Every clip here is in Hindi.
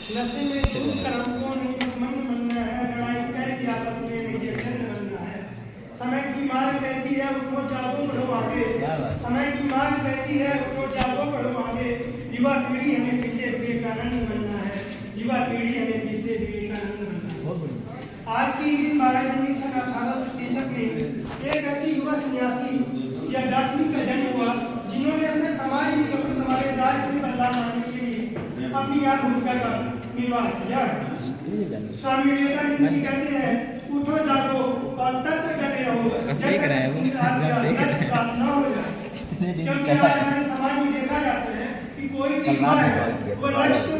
नशे में धूत कर हमको नहीं मन बनना है, लड़ाई करके आपस में नहीं जश्न बनना है। समय की मार कहती है उठो जागो बढ़ो आगे, समय की मार कहती है उठो जागो बढ़ो आगे। युवा पीढ़ी हमें पीछे विवेकानंद बनना है, युवा पीढ़ी हमें पीछे विवेकानंद बनना है। आज की 12 जनवरी सन 1863 में एक ऐसी युवा सन्यासी या दार्शनिक का जन्म हुआ जिन्होंने अपने समाज में अपने हमारे राज्य में बदलाव लाने के लिए अपनी याद भूमिका का निर्वाह किया। स्वामी विवेकानंद जी कहते हैं उठो जागो और तब तक डटे रहो जब तक न हो जाए। क्योंकि आज हमारे समाज में देखा जाता है कि कोई भी युवा है वो लक्ष्य को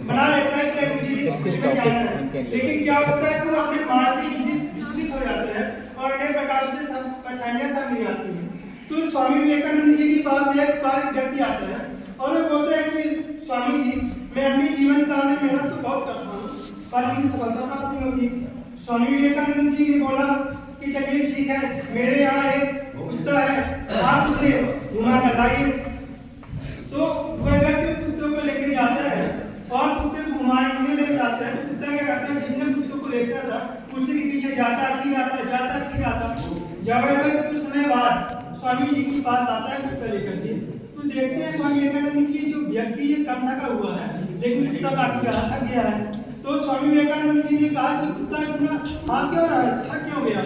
बना लेता है कि मुझे इस में जाना है, लेकिन क्या होता है कि वो अपने मानसिक विचलित हो जाते हैं और अनेक प्रकार से सब परेशानियां सामने आती हैं। तो स्वामी विवेकानंद जी के पास एक बार व्यक्ति आता है और वो बोलता है कि स्वामी जी मैं अपने जीवन काल में मेहनत तो बहुत करता हूँ पर मेरी सफलता प्राप्त नहीं होती। स्वामी विवेकानंद जी ने बोला कि चलिए ठीक है, मेरे यहाँ एक कुत्ता है, आप उसे घुमा कर लाइए। तो वह व्यक्ति कुत्ते को लेकर जाता है और कुत्ते को घुमाने ले जाता है। तो कुत्ता क्या करता है, जितने कुत्तों को लेता था उसी के पीछे जाता फिर आता। जब कुछ समय बाद स्वामी जी के पास आता है कुत्ता लेकर के, तो देखते हैं स्वामी विवेकानंद जी जो व्यक्ति ये कम थका हुआ है लेकिन कुत्ता काफी ज्यादा थक गया है। तो स्वामी विवेकानंद जी ने कहा कि कुत्ता इतना थक क्यों रहा है, थक क्यों गया।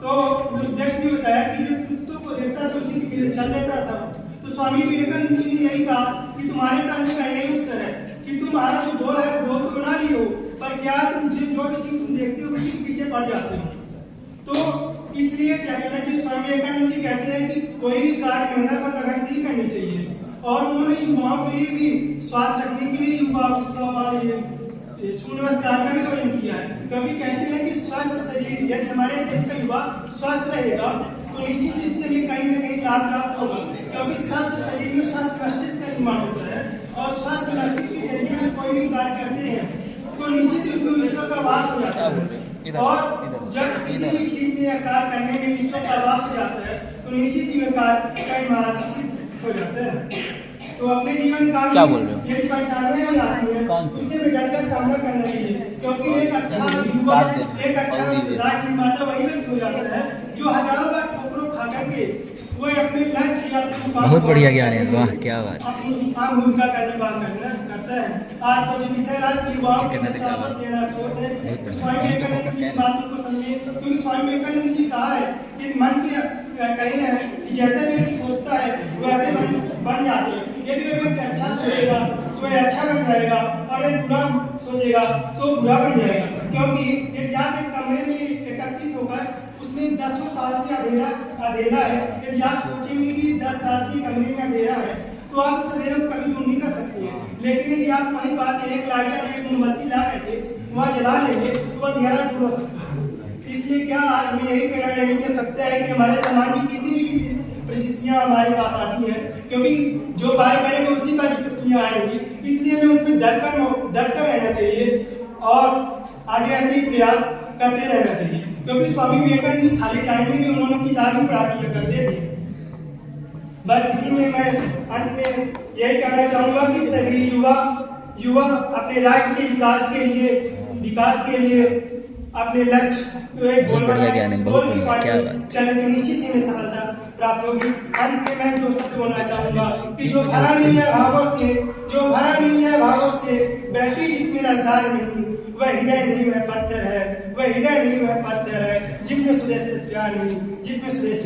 तो उस व्यक्ति ने बताया कि जब कुत्तों को देखता तो उसी के पीछे चल देता था। तो स्वामी विवेकानंद जी ने यही कहा कि तुम्हारे प्रश्न का यही उत्तर है कि तुम्हारा जो गोल है वो तो बना ली हो, पर क्या तुम जो भी चीज तुम देखते हो उसी के पीछे पड़ जाते हो। तो इसलिए क्या कहना चाहिए, स्वामी विवेकानंद जी कहते हैं कि कोई भी कार्य मेहनत और लगन से ही करनी चाहिए। और उन्होंने युवाओं के लिए भी स्वास्थ्य रखने के लिए युवा उत्सव और सूर्य नमस्कार का भी आयोजन किया है। क्योंकि कहते हैं कि स्वस्थ शरीर यदि हमारे देश का युवा स्वस्थ रहेगा तो निश्चित इससे भी कहीं ना कहीं लाभ प्राप्त होगा। क्योंकि स्वस्थ शरीर में स्वस्थ मस्तिष्क का निर्माण होता है और स्वस्थ मस्तिष्क के जरिए हम कोई भी कार्य करते हैं तो निश्चित उसमें ईश्वर का वास हो जाता है। और जब किसी भी चीज में कार्य करने में ईश्वर का वास हो जाता है तो निश्चित ही कार्य कई महाराज सिद्ध हो जाता है। तो अपने जीवन काल में यदि परेशानियां भी आती हैं उसे भी डटकर सामना करना चाहिए। क्योंकि एक अच्छा युवा एक अच्छा राष्ट्र निर्माता वही व्यक्ति हो जाता है जो हजारों बार ठोकरों खा करके वो अपने लक्ष्य बहुत बढ़िया ज्ञान है, वाह क्या बात। अपनी भूमिका का निर्वाह करता है। आज तो जो विषय राज्य युवाओं के साथ देना सोच है स्वामी विवेकानंद जी की बातों को समझिए। क्योंकि स्वामी विवेकानंद जी कहा है कि मन के कहे हैं कि जैसे व्यक्ति सोचता है वैसे बन जाते हैं। यदि वह व्यक्ति अच्छा सोचेगा तो वह अच्छा बन जाएगा और यदि बुरा सोचेगा तो बुरा बन जाएगा। क्योंकि यदि आप एक कमरे में एकत्रित होकर उसमें 10 साल से अंधेरा है, यदि आप सोचेंगे कि 10 साल से कमरे में अंधेरा है तो आप उस अंधेरे को कभी दूर नहीं कर सकते हैं। लेकिन यदि आप वहीं पास एक लाइटर एक मोमबत्ती ला करके वहाँ जला लेंगे तो वह अंधेरा दूर हो सकता है। इसलिए क्या आज हमें यही प्रेरणा लेने की आवश्यकता है कि हमारे समाज में किसी भी परिस्थितियां हमारे पास आती हैं क्योंकि जो बाहर करेंगे उसी पर विपत्तियां आएंगी। इसलिए हमें उसमें डरकर रहना चाहिए और आगे अच्छे प्रयास करते रहना चाहिए। क्योंकि स्वामी विवेकानंद जी खाली टाइम में भी उन्होंने किताब ही पढ़ा किया करते थे। बस इसी में मैं अंत में यही कहना चाहूंगा कि सभी युवा अपने राष्ट्र के विकास के लिए अपने लक्ष्य बहुत बढ़िया ज्ञान है, बहुत बढ़िया क्या बात। चले तो निश्चित ही में सफलता प्राप्त होगी। अंत में मैं दो शब्द बोलना चाहूंगा कि जो भरा नहीं है भावों से बहती जिसमें रसधार नहीं, वह हृदय नहीं वह पत्थर है, जिसमें सुरेश नहीं, जिसमें सुरेश